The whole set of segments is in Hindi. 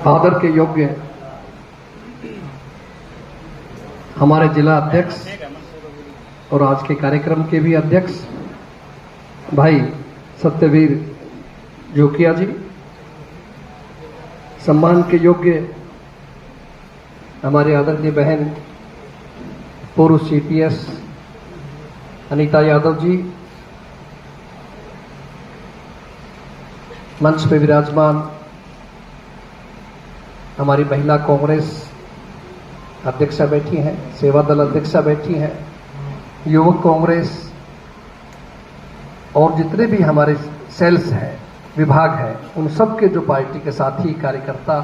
आदर के योग्य हमारे जिला अध्यक्ष और आज के कार्यक्रम के भी अध्यक्ष भाई सत्यवीर जोकिया जी, सम्मान के योग्य हमारे आदरणीय बहन पूर्व सीपीएस अनीता यादव जी, मंच पे विराजमान हमारी महिला कांग्रेस अध्यक्षा बैठी हैं, सेवा दल अध्यक्षा बैठी हैं, युवक कांग्रेस और जितने भी हमारे सेल्स हैं, विभाग हैं, उन सब के जो पार्टी के साथी कार्यकर्ता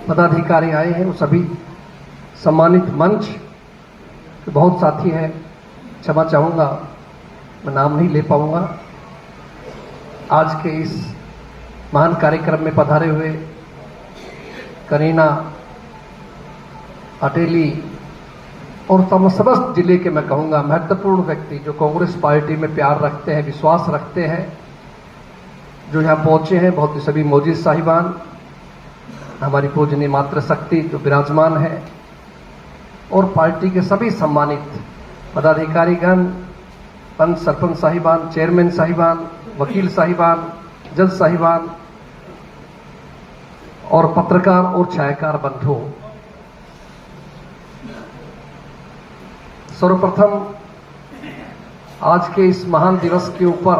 पदाधिकारी आए हैं, वो सभी सम्मानित मंच के बहुत साथी हैं। क्षमा चाहूंगा, मैं नाम नहीं ले पाऊंगा। आज के इस महान कार्यक्रम में पधारे हुए करीना अटेली और समस्त जिले के मैं कहूंगा महत्वपूर्ण व्यक्ति जो कांग्रेस पार्टी में प्यार रखते हैं, विश्वास रखते हैं, जो यहाँ पहुंचे हैं, बहुत ही सभी मौजूद साहिबान, हमारी पूजनीय मातृशक्ति जो विराजमान है और पार्टी के सभी सम्मानित पदाधिकारीगण, पंच सरपंच साहिबान, चेयरमैन साहिबान, वकील साहिबान, जज साहिबान और पत्रकार और छायाकार बंधु, सर्वप्रथम आज के इस महान दिवस के ऊपर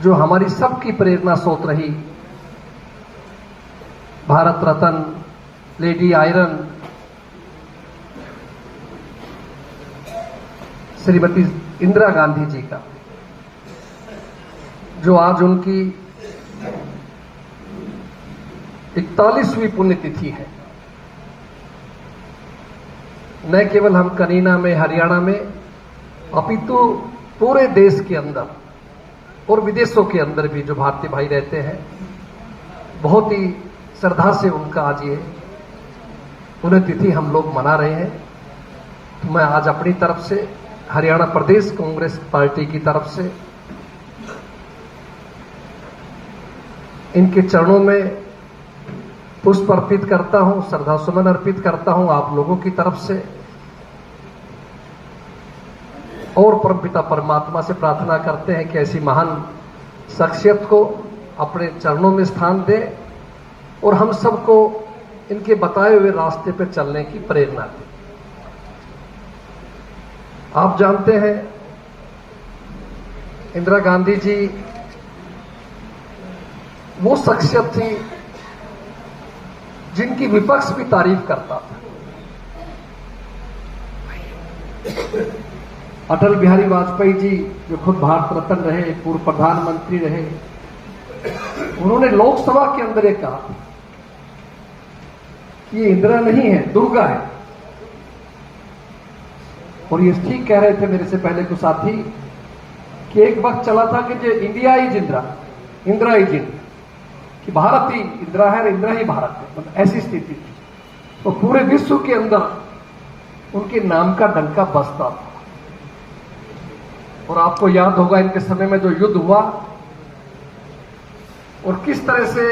जो हमारी सबकी प्रेरणा स्रोत रही, भारत रत्न लेडी आयरन श्रीमती इंदिरा गांधी जी का, जो आज उनकी 41वीं पुण्यतिथि है। न केवल हम कनीना में, हरियाणा में, अपितु पूरे देश के अंदर और विदेशों के अंदर भी जो भारतीय भाई रहते हैं, बहुत ही श्रद्धा से उनका आज ये पुण्यतिथि हम लोग मना रहे हैं। तो मैं आज अपनी तरफ से, हरियाणा प्रदेश कांग्रेस पार्टी की तरफ से इनके चरणों में पुष्प अर्पित करता हूं, श्रद्धा सुमन अर्पित करता हूं आप लोगों की तरफ से, और परमपिता परमात्मा से प्रार्थना करते हैं कि ऐसी महान शख्सियत को अपने चरणों में स्थान दे और हम सबको इनके बताए हुए रास्ते पर चलने की प्रेरणा दे। आप जानते हैं इंदिरा गांधी जी वो शख्सियत थी जिनकी विपक्ष भी तारीफ करता था। अटल बिहारी वाजपेयी जी जो खुद भारत रत्न रहे, पूर्व प्रधानमंत्री रहे, उन्होंने लोकसभा के अंदर एक कहा कि ये इंदिरा नहीं है, दुर्गा है। और ये ठीक कह रहे थे मेरे से पहले कुछ साथी कि एक वक्त चला था कि जो India is Indira, Indira is India, कि भारत ही इंदिरा है और इंदिरा ही भारत है, मतलब ऐसी स्थिति थी। तो पूरे विश्व के अंदर उनके नाम का डंका बजता था। और आपको याद होगा इनके समय में जो युद्ध हुआ और किस तरह से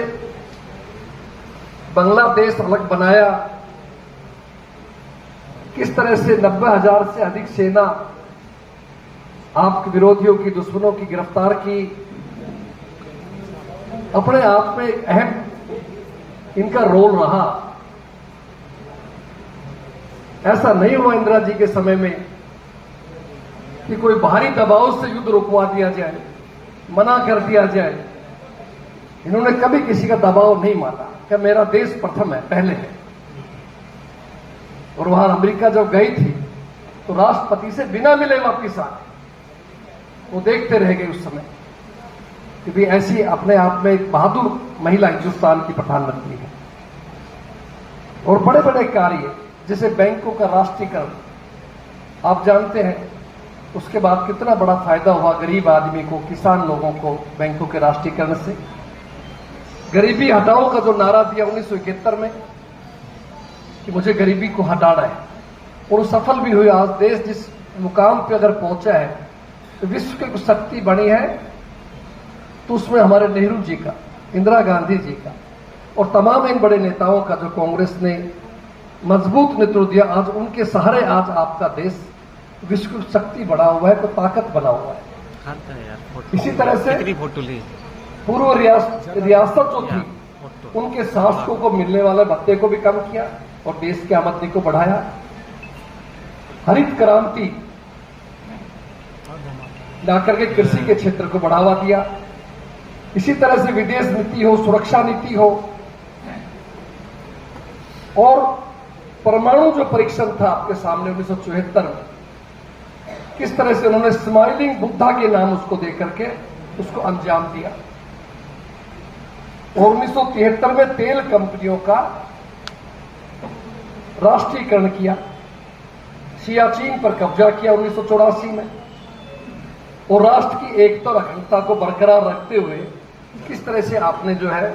बांग्लादेश अलग बनाया, किस तरह से 90,000 से अधिक सेना आपके विरोधियों की, दुश्मनों की गिरफ्तार की, अपने आप में एक अहम इनका रोल रहा। ऐसा नहीं हुआ इंदिरा जी के समय में कि कोई बाहरी दबाव से युद्ध रुकवा दिया जाए, मना कर दिया जाए। इन्होंने कभी किसी का दबाव नहीं माना कि मेरा देश प्रथम है, पहले है। और वहां अमेरिका जब गई थी तो राष्ट्रपति से बिना मिले वापिस आ गए। वो देखते रह गए उस समय कि भी ऐसी अपने आप में एक बहादुर महिला हिंदुस्तान की प्रधानमंत्री है। और बड़े बड़े कार्य जैसे बैंकों का राष्ट्रीयकरण, आप जानते हैं उसके बाद कितना बड़ा फायदा हुआ गरीब आदमी को, किसान लोगों को बैंकों के राष्ट्रीयकरण से। गरीबी हटाओ का जो नारा दिया 1971 में कि मुझे गरीबी को हटाना है, और सफल भी हुई। आज देश जिस मुकाम पे अगर पहुंचा है, तो विश्व की कुछ शक्ति बनी है, तो उसमें हमारे नेहरू जी का, इंदिरा गांधी जी का और तमाम इन बड़े नेताओं का जो कांग्रेस ने मजबूत नेतृत्व दिया, आज उनके सहारे आज आपका देश विश्व शक्ति बना हुआ है, तो ताकत बना हुआ है। इसी तरह से पूर्व रियासत जो थी उनके शासकों को मिलने वाले भत्ते को भी कम किया और देश की आमदनी को बढ़ाया। हरित क्रांति लाकर के कृषि के क्षेत्र को बढ़ावा दिया। इसी तरह से विदेश नीति हो, सुरक्षा नीति हो, और परमाणु जो परीक्षण था आपके सामने 1974 में, किस तरह से उन्होंने स्माइलिंग बुद्धा के नाम उसको देकर के उसको अंजाम दिया। और 1973 में तेल कंपनियों का राष्ट्रीयकरण किया, सियाचिन पर कब्जा किया 1984 में, और राष्ट्र की एकता और अखंडता को बरकरार रखते हुए किस तरह से आपने जो है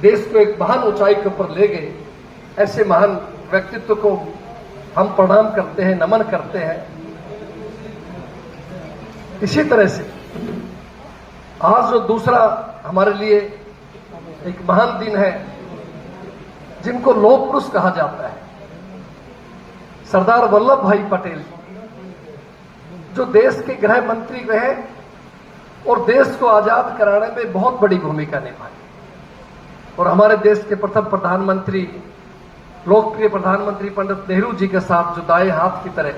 देश को एक महान ऊंचाई के ऊपर ले गए। ऐसे महान व्यक्तित्व को हम प्रणाम करते हैं, नमन करते हैं। इसी तरह से आज जो दूसरा हमारे लिए एक महान दिन है, जिनको लौह पुरुष कहा जाता है, सरदार वल्लभ भाई पटेल, जो देश के गृह मंत्री रहे और देश को आजाद कराने में बहुत बड़ी भूमिका निभाई, और हमारे देश के प्रथम प्रधानमंत्री, लोकप्रिय प्रधानमंत्री पंडित नेहरू जी के साथ जो दाएं हाथ की तरह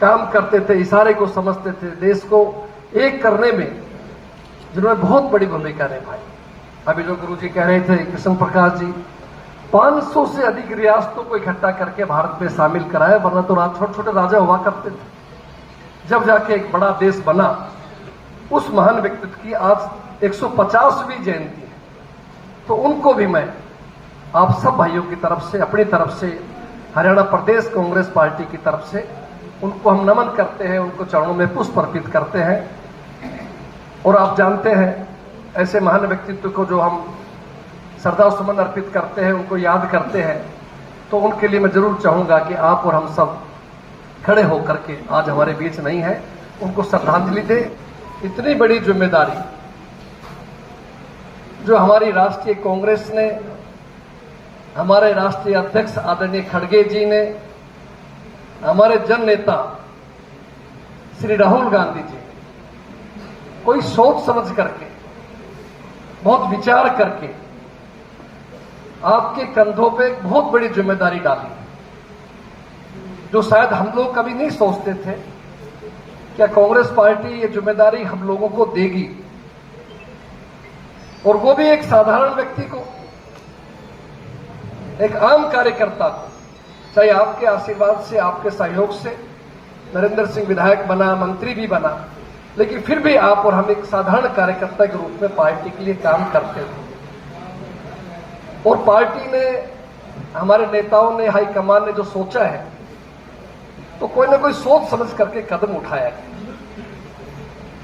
काम करते थे, इशारे को समझते थे, देश को एक करने में जिन्होंने बहुत बड़ी भूमिका निभाई। अभी जो गुरु जी कह रहे थे, कृष्ण प्रकाश जी, 500 से अधिक रियासतों को इकट्ठा करके भारत में शामिल कराया, वरना तो छोटे छोटे राजा हुआ करते थे। जब जाके एक बड़ा देश बना, उस महान व्यक्तित्व की आज 150वीं जयंती है। तो उनको भी मैं आप सब भाइयों की तरफ से, अपनी तरफ से, हरियाणा प्रदेश कांग्रेस पार्टी की तरफ से उनको हम नमन करते हैं, उनको चरणों में पुष्प अर्पित करते हैं। और आप जानते हैं, ऐसे महान व्यक्तित्व को जो हम श्रद्धा सुमन अर्पित करते हैं, उनको याद करते हैं, तो उनके लिए मैं जरूर चाहूंगा कि आप और हम सब खड़े होकर के, आज हमारे बीच नहीं है, उनको श्रद्धांजलि दें। इतनी बड़ी जिम्मेदारी जो हमारी राष्ट्रीय कांग्रेस ने, हमारे राष्ट्रीय अध्यक्ष आदरणीय खड़गे जी ने, हमारे जन नेता श्री राहुल गांधी जी, कोई सोच समझ करके, बहुत विचार करके आपके कंधों पे एक बहुत बड़ी जिम्मेदारी डाली, जो शायद हम लोग कभी नहीं सोचते थे क्या कांग्रेस पार्टी ये जिम्मेदारी हम लोगों को देगी, और वो भी एक साधारण व्यक्ति को, एक आम कार्यकर्ता को। चाहे आपके आशीर्वाद से, आपके सहयोग से नरेंद्र सिंह विधायक बना, मंत्री भी बना, लेकिन फिर भी आप और हम एक साधारण कार्यकर्ता के रूप में पार्टी के लिए काम करते थे। और पार्टी ने, हमारे नेताओं ने, हाईकमान ने जो सोचा है, तो कोई ना कोई सोच समझ करके कदम उठाया है।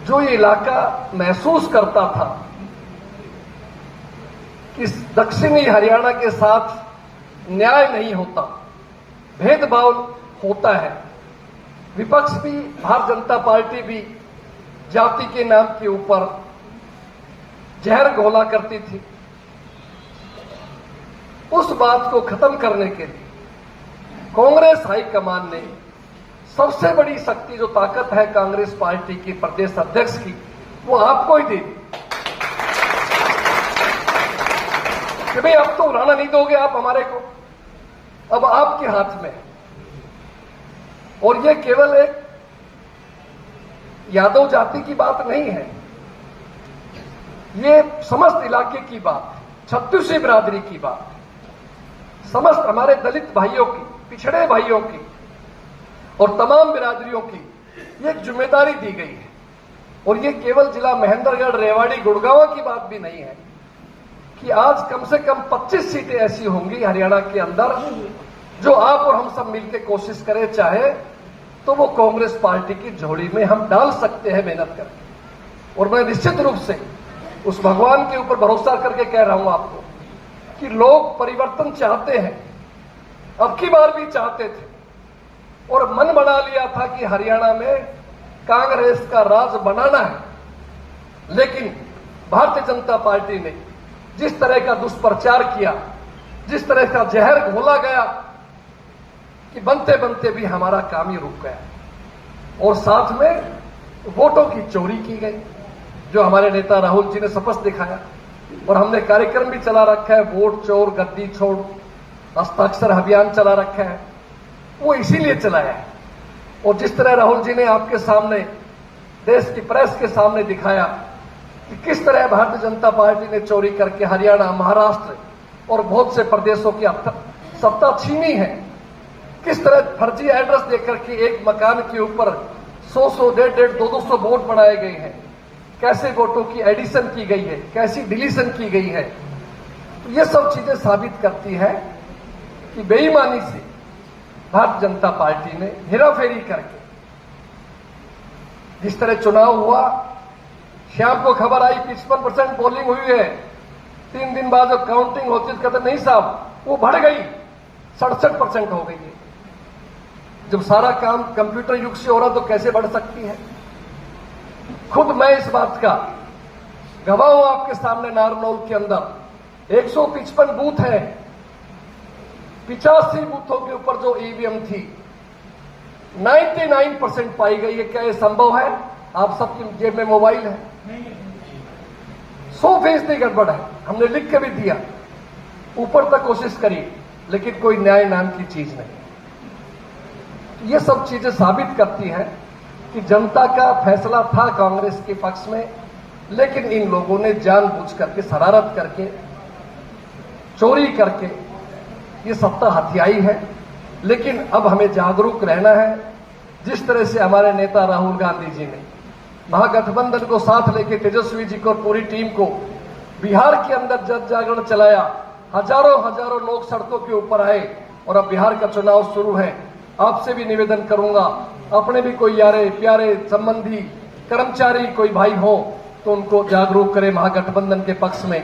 जो ये इलाका महसूस करता था कि दक्षिणी हरियाणा के साथ न्याय नहीं होता, भेदभाव होता है, विपक्ष भी, भारतीय जनता पार्टी भी जाति के नाम के ऊपर जहर घोला करती थी, उस बात को खत्म करने के लिए कांग्रेस हाईकमान ने सबसे बड़ी शक्ति, जो ताकत है कांग्रेस पार्टी की प्रदेश अध्यक्ष की, वो आपको ही दे दी कि भाई अब तो उड़ाना नहीं दोगे आप हमारे को, अब आपके हाथ में है। और ये केवल एक यादव जाति की बात नहीं है, ये समस्त इलाके की बात, छत्तीसवीं बिरादरी की बात, समस्त हमारे दलित भाइयों की, पिछड़े भाइयों की और तमाम बिरादरियों की ये एक जिम्मेदारी दी गई है। और ये केवल जिला महेंद्रगढ़, रेवाड़ी, गुड़गांव की बात भी नहीं है कि आज कम से कम 25 सीटें ऐसी होंगी हरियाणा के अंदर जो आप और हम सब मिलकर कोशिश करें, चाहे तो वो कांग्रेस पार्टी की झोली में हम डाल सकते हैं मेहनत करके। और मैं निश्चित रूप से उस भगवान के ऊपर भरोसा करके कह रहा हूं आपको कि लोग परिवर्तन चाहते हैं, अब की बार भी चाहते थे, और मन बना लिया था कि हरियाणा में कांग्रेस का राज बनाना है। लेकिन भारतीय जनता पार्टी ने जिस तरह का दुष्प्रचार किया, जिस तरह का जहर घोला गया कि बनते बनते भी हमारा काम ही रुक गया। और साथ में वोटों की चोरी की गई, जो हमारे नेता राहुल जी ने स्पष्ट दिखाया। और हमने कार्यक्रम भी चला रखा है, वोट चोर गद्दी छोड़ हस्ताक्षर अभियान चला रखा है, वो इसीलिए चलाया है। और जिस तरह राहुल जी ने आपके सामने, देश की प्रेस के सामने दिखाया कि किस तरह भारतीय जनता पार्टी ने चोरी करके हरियाणा, महाराष्ट्र और बहुत से प्रदेशों की सत्ता छीनी है, किस तरह फर्जी एड्रेस देकर के एक मकान के ऊपर 100-100, 150, 200 वोट बनाए गए हैं, कैसे वोटों की एडिशन की गई है, कैसी डिलीशन की गई है। तो ये सब चीजें साबित करती है कि बेईमानी से भारतीय जनता पार्टी ने हेराफेरी करके, जिस तरह चुनाव हुआ, शाम को खबर आई 55% पोलिंग हुई है, 3 दिन बाद जब काउंटिंग होती है तो कहते नहीं साहब वो बढ़ गई, 67% हो गई है। जब सारा काम कंप्यूटर युग से हो रहा तो कैसे बढ़ सकती है। खुद मैं इस बात का गवाह हूं आपके सामने। नारनौल के अंदर 155 बूथ है, 85 बूथों के ऊपर जो ईवीएम थी 99% पाई गई है। क्या यह संभव है? आप सबकी जेब में मोबाइल है, 100% गड़बड़ है, हमने लिख के भी दिया, ऊपर तक कोशिश करी, लेकिन कोई न्याय नाम की चीज नहीं। ये सब चीजें साबित करती है कि जनता का फैसला था कांग्रेस के पक्ष में, लेकिन इन लोगों ने जानबूझ करके, शरारत करके, चोरी करके ये सत्ता हथियाई है। लेकिन अब हमें जागरूक रहना है। जिस तरह से हमारे नेता राहुल गांधी जी ने महागठबंधन को साथ लेकर तेजस्वी जी को और पूरी टीम को बिहार के अंदर जन जागरण चलाया, हजारों लोग सड़कों के ऊपर आए और अब बिहार का चुनाव शुरू है। आपसे भी निवेदन करूंगा, अपने भी कोई यारे प्यारे संबंधी कर्मचारी कोई भाई हो तो उनको जागरूक करें, महागठबंधन के पक्ष में,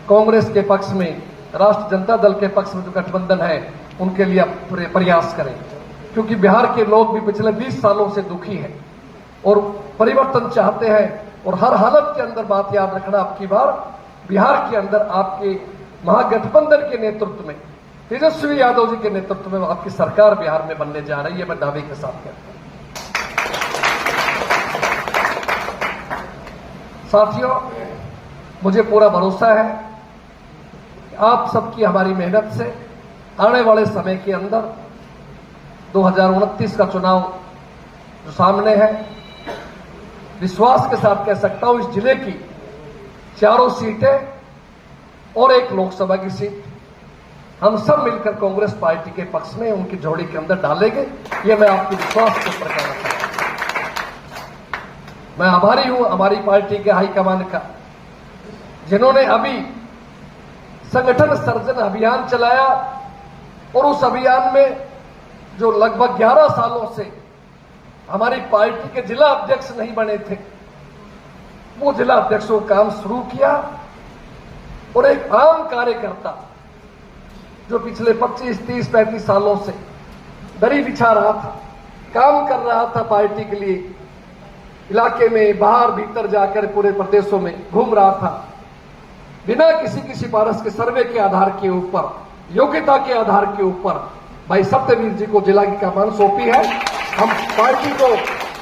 कांग्रेस के पक्ष में, राष्ट्रीय जनता दल के पक्ष में जो गठबंधन है उनके लिए प्रयास करें। क्योंकि बिहार के लोग भी पिछले 20 सालों से दुखी हैं और परिवर्तन चाहते हैं। और हर हालत के अंदर बात याद रखना, आपकी बार बिहार के अंदर आपके महागठबंधन के नेतृत्व में, तेजस्वी यादव जी के नेतृत्व में आपकी सरकार बिहार में बनने जा रही है, मैं दावे के साथ कहता हूं। साथियों, मुझे पूरा भरोसा है कि आप सबकी हमारी मेहनत से आने वाले समय के अंदर 2029 का चुनाव जो सामने है, विश्वास के साथ कह सकता हूं इस जिले की 4 सीटें और 1 लोकसभा की सीट हम सब मिलकर कांग्रेस पार्टी के पक्ष में उनकी झोली के अंदर डालेंगे। ये मैं आपके विश्वास के ऊपर कहना चाहता हूं। मैं आभारी हूं हमारी पार्टी के हाईकमान का, जिन्होंने अभी संगठन सर्जन अभियान चलाया और उस अभियान में जो लगभग 11 सालों से हमारी पार्टी के जिला अध्यक्ष नहीं बने थे, वो जिला अध्यक्षों का काम शुरू किया। और एक आम कार्यकर्ता जो पिछले 25, 30, 35 सालों से दरी बिछा रहा था, काम कर रहा था पार्टी के लिए, इलाके में बाहर भीतर जाकर पूरे प्रदेशों में घूम रहा था, बिना किसी की सिफारिश के, सर्वे के आधार के ऊपर, योग्यता के आधार के ऊपर भाई सत्यवीर जी को जिला की कमान सौंपी है। हम पार्टी को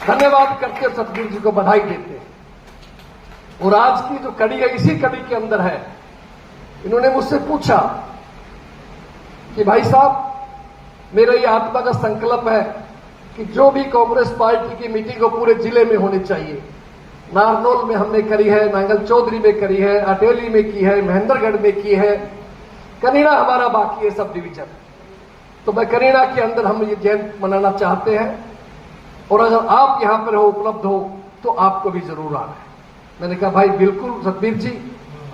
धन्यवाद करते, सत्यवीर जी को बधाई देते हैं। और आज की जो कड़ी है, इसी कड़ी के अंदर है, इन्होंने मुझसे पूछा कि भाई साहब, मेरा ये आत्मा का संकल्प है कि जो भी कांग्रेस पार्टी की मीटिंग हो पूरे जिले में होनी चाहिए। नारनौल में हमने करी है, नांगल चौधरी में करी है, अटेली में की है, महेंद्रगढ़ में की है, कनीना हमारा बाकी है सब डिवीजन। तो मैं कनीना के अंदर हम ये जयंती मनाना चाहते हैं और अगर आप यहां पर हो, उपलब्ध हो, तो आपको भी जरूर आना है। मैंने कहा भाई बिल्कुल सतबीर जी,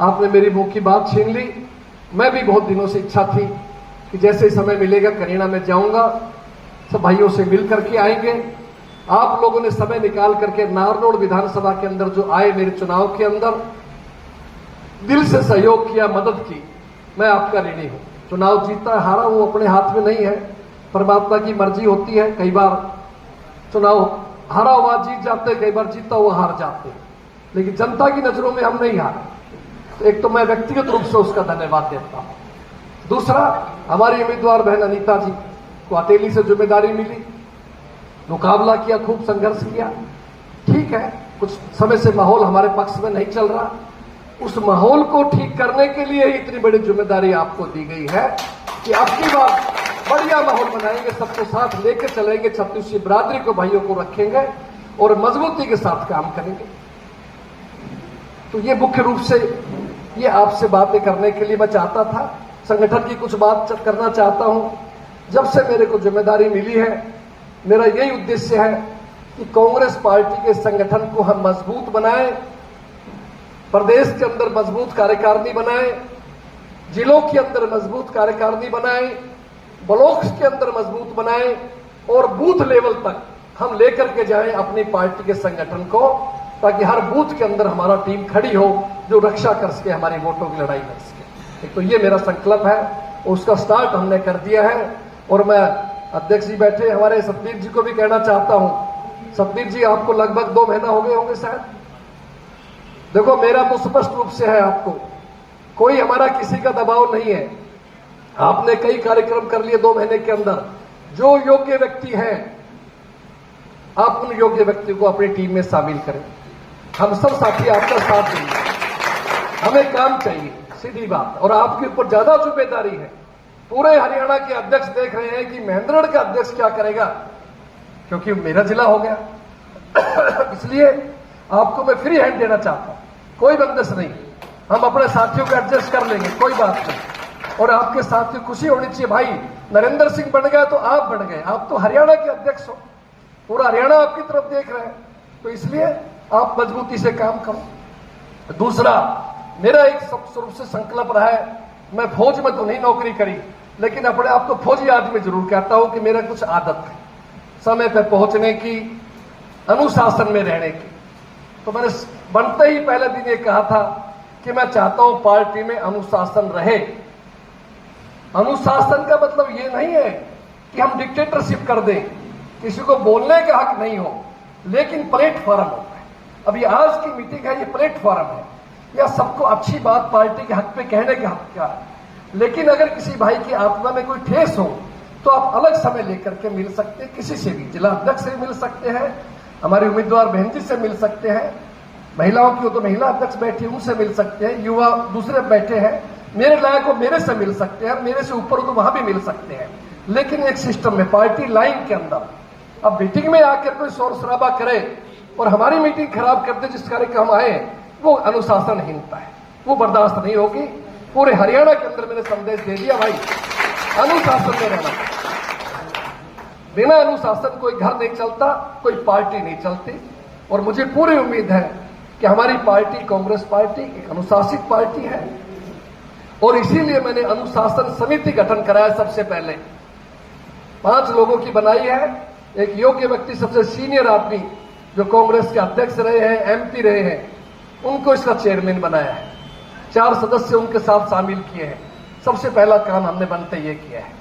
आपने मेरी मुंह की बात छीन ली। मैं भी बहुत दिनों से इच्छा थी कि जैसे समय मिलेगा कनीना में जाऊंगा, सब भाइयों से मिल करके आएंगे। आप लोगों ने समय निकाल करके नारनौल विधानसभा के अंदर जो आए, मेरे चुनाव के अंदर दिल से सहयोग किया, मदद की, मैं आपका ऋणी हूं। चुनाव जीता हारा वो अपने हाथ में नहीं है, परमात्मा की मर्जी होती है। कई बार चुनाव हारा हुआ जीत जाते, कई बार जीता हुआ हार जाते, लेकिन जनता की नजरों में हम नहीं हारे। तो एक तो मैं व्यक्तिगत रूप से उसका धन्यवाद देता हूं। दूसरा, हमारी उम्मीदवार बहन अनीता जी को अकेली से जिम्मेदारी मिली, मुकाबला किया, खूब संघर्ष किया। ठीक है, कुछ समय से माहौल हमारे पक्ष में नहीं चल रहा, उस माहौल को ठीक करने के लिए ही इतनी बड़ी जिम्मेदारी आपको दी गई है कि अब की बार बढ़िया माहौल बनाएंगे, सबको साथ लेकर चलेंगे, छत्तीसगढ़ी बिरादरी को, भाइयों को रखेंगे और मजबूती के साथ काम करेंगे। तो ये मुख्य रूप से ये आपसे बातें करने के लिए मैं चाहता था। संगठन की कुछ बात करना चाहता हूं। जब से मेरे को जिम्मेदारी मिली है, मेरा यही उद्देश्य है कि कांग्रेस पार्टी के संगठन को हम मजबूत बनाएं, प्रदेश के अंदर मजबूत कार्यकारिणी बनाएं, जिलों के अंदर मजबूत कार्यकारिणी बनाएं, ब्लॉक्स के अंदर मजबूत बनाएं और बूथ लेवल तक हम लेकर के जाएं अपनी पार्टी के संगठन को, ताकि हर बूथ के अंदर हमारा टीम खड़ी हो जो रक्षा कर सके, हमारी वोटों की लड़ाई लड़ सके। एक तो ये मेरा संकल्प है, उसका स्टार्ट हमने कर दिया है। और मैं अध्यक्ष जी बैठे हमारे सतबीर जी को भी कहना चाहता हूं। सतबीर जी, आपको लगभग 2 महीना हो गए होंगे शायद। देखो, मेरा तो स्पष्ट रूप से है, आपको कोई हमारा किसी का दबाव नहीं है। आपने कई कार्यक्रम कर लिए 2 महीने के अंदर। जो योग्य व्यक्ति है, आप उन योग्य व्यक्ति को अपनी टीम में शामिल करें। हम सब साथी आपका साथ देंगे, हमें काम चाहिए, सीधी बात। और आपके ऊपर ज्यादा जिम्मेदारी है। पूरे हरियाणा के अध्यक्ष देख रहे हैं कि महेंद्रगढ़ का अध्यक्ष क्या करेगा, क्योंकि मेरा जिला हो गया। इसलिए आपको मैं फ्री हैंड देना चाहता हूं, कोई बंदिश नहीं। हम अपने साथियों को एडजस्ट कर लेंगे, कोई बात नहीं। और आपके साथ की खुशी होनी चाहिए। भाई नरेंद्र सिंह बन गया तो आप बन गए, आप तो हरियाणा के अध्यक्ष हो, पूरा हरियाणा आपकी तरफ देख रहे हैं, तो इसलिए आप मजबूती से काम करो। दूसरा, मेरा एक रूप से संकल्प रहा है, मैं फौज में तो नहीं नौकरी करी, लेकिन अपने आप को फौजी आदमी जरूर कहता हूं कि मेरा कुछ आदत है समय पर पहुंचने की, अनुशासन में रहने की। तो मैंने बनते ही पहले दिन ये कहा था कि मैं चाहता हूं पार्टी में अनुशासन रहे। अनुशासन का मतलब ये नहीं है कि हम डिक्टेटरशिप कर दें, किसी को बोलने का हक नहीं हो, लेकिन प्लेटफॉर्म होता है। अभी आज की मीटिंग है, ये प्लेटफॉर्म है, या सबको अच्छी बात पार्टी के हक पे कहने के हक का है। लेकिन अगर किसी भाई की आत्मा में कोई ठेस हो तो आप अलग समय लेकर के मिल सकते हैं, किसी से भी, जिला अध्यक्ष से मिल सकते हैं, हमारी उम्मीदवार बहन जी से मिल सकते हैं, महिलाओं की हो तो महिला अध्यक्ष बैठी उनसे मिल सकते हैं, युवा दूसरे बैठे हैं, मेरे लायक हो मेरे से मिल सकते हैं, मेरे से ऊपर हो तो वहां भी मिल सकते हैं, लेकिन एक सिस्टम में, पार्टी लाइन के अंदर। अब मीटिंग में आकर कोई शोर शराबा करे और हमारी मीटिंग खराब कर दे, जिस कार्यक्रम हम आए, वो अनुशासनहीनता है, वो बर्दाश्त नहीं होगी। पूरे हरियाणा के अंदर मैंने संदेश दे दिया, भाई अनुशासन में रहना। बिना अनुशासन कोई घर नहीं चलता, कोई पार्टी नहीं चलती। और मुझे पूरी उम्मीद है कि हमारी पार्टी, कांग्रेस पार्टी, एक अनुशासित पार्टी है। और इसीलिए मैंने अनुशासन समिति गठन कराया। सबसे पहले 5 लोगों की बनाई है। एक योग्य व्यक्ति, सबसे सीनियर आदमी जो कांग्रेस के अध्यक्ष रहे हैं, एमपी रहे हैं, उनको इसका चेयरमैन बनाया है। 4 सदस्य उनके साथ शामिल किए हैं। सबसे पहला काम हमने बनते ये किया है,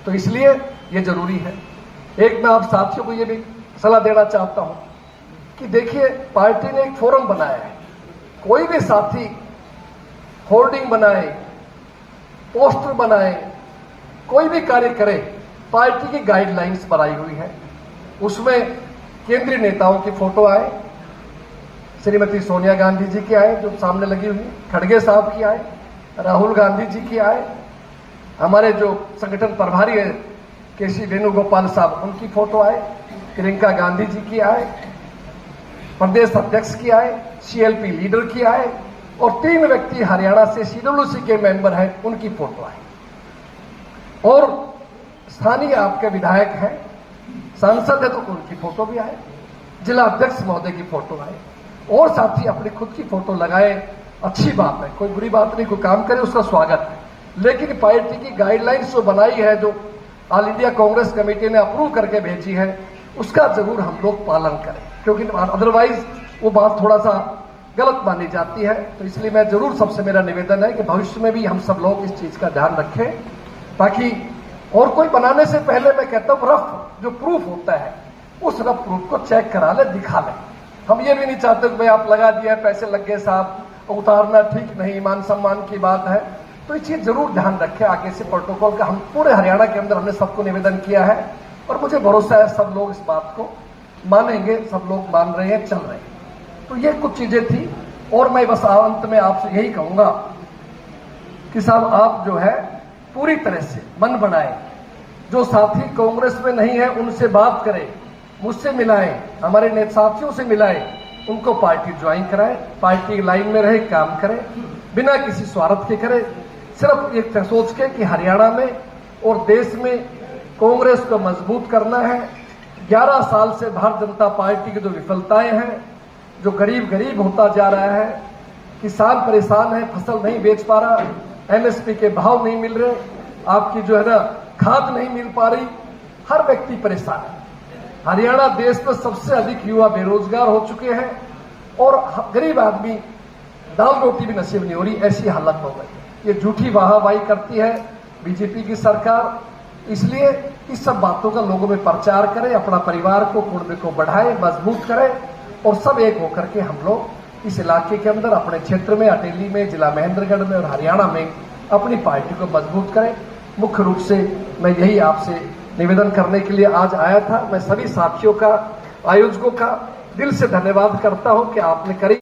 तो इसलिए ये जरूरी है। एक मैं आप साथियों को ये भी सलाह देना चाहता हूं कि देखिए, पार्टी ने एक फोरम बनाया है। कोई भी साथी होर्डिंग बनाए, पोस्टर बनाए, कोई भी कार्य करे, पार्टी की गाइडलाइंस बनाई हुई है। उसमें केंद्रीय नेताओं की फोटो आए, श्रीमती सोनिया गांधी जी की आए जो सामने लगी हुई, खड़गे साहब की आए, राहुल गांधी जी की आए, हमारे जो संगठन प्रभारी है केसी वेणुगोपाल साहब, उनकी फोटो आए, प्रियंका गांधी जी की आए, प्रदेश अध्यक्ष की आए, सीएलपी लीडर की आए, और 3 व्यक्ति हरियाणा से सीडब्ल्यूसी के मेंबर हैं, उनकी फोटो आए। और स्थानीय आपके विधायक हैं, सांसद है तो उनकी फोटो भी आए, जिला अध्यक्ष महोदय की फोटो आए, और साथी अपनी खुद की फोटो लगाए। अच्छी बात है, कोई बुरी बात नहीं, कोई काम करे उसका स्वागत है। लेकिन पार्टी की गाइडलाइंस जो बनाई है, जो ऑल इंडिया कांग्रेस कमेटी ने अप्रूव करके भेजी है, उसका जरूर हम लोग पालन करें, क्योंकि अदरवाइज वो बात थोड़ा सा गलत मानी जाती है। तो इसलिए मैं जरूर, सबसे मेरा निवेदन है कि भविष्य में भी हम सब लोग इस चीज का ध्यान रखें, ताकि और कोई बनाने से पहले मैं कहता हूं रफ जो प्रूफ होता है, उस रफ प्रूफ को चेक करा ले, दिखा ले। हम ये भी नहीं चाहते कि भाई आप लगा दिया, पैसे लग गए साहब, उतारना ठीक नहीं, मान सम्मान की बात है। तो ये चीज जरूर ध्यान रखें आगे से प्रोटोकॉल का। हम पूरे हरियाणा के अंदर हमने सबको निवेदन किया है और मुझे भरोसा है सब लोग इस बात को मानेंगे, सब लोग मान रहे हैं, चल रहे हैं। तो ये कुछ चीजें थी और मैं बस अंत में आपसे यही कहूंगा कि साहब आप जो है पूरी तरह से मन बनाएं, जो साथी कांग्रेस में नहीं है उनसे बात करें, मुझसे मिलाएं, हमारे नेता साथियों से मिलाएं, उनको पार्टी ज्वाइन कराएं, पार्टी की लाइन में रहे, काम करें, बिना किसी स्वार्थ के करें, सिर्फ एक सोच के कि हरियाणा में और देश में कांग्रेस को मजबूत करना है। 11 साल से भारतीय जनता पार्टी की जो विफलताएं हैं, जो गरीब होता जा रहा है, किसान परेशान है, फसल नहीं बेच पा रहा, एमएसपी के भाव नहीं मिल रहे, आपकी जो है ना खाद नहीं मिल पा रही, हर व्यक्ति परेशान है। हरियाणा देश में सबसे अधिक युवा बेरोजगार हो चुके हैं और गरीब आदमी दाल रोटी भी नसीब नहीं हो रही, ऐसी हालत हो गई। ये झूठी वाहवाही करती है बीजेपी की सरकार, इसलिए इस सब बातों का लोगों में प्रचार करें, अपना परिवार को, कुटुंब को बढ़ाएं, मजबूत करें और सब एक होकर के हम लोग इस इलाके के अंदर, अपने क्षेत्र में, अटेली में, जिला महेंद्रगढ़ में और हरियाणा में अपनी पार्टी को मजबूत करें। मुख्य रूप से मैं यही आपसे निवेदन करने के लिए आज आया था। मैं सभी साथियों का, आयोजकों का दिल से धन्यवाद करता हूं कि आपने करी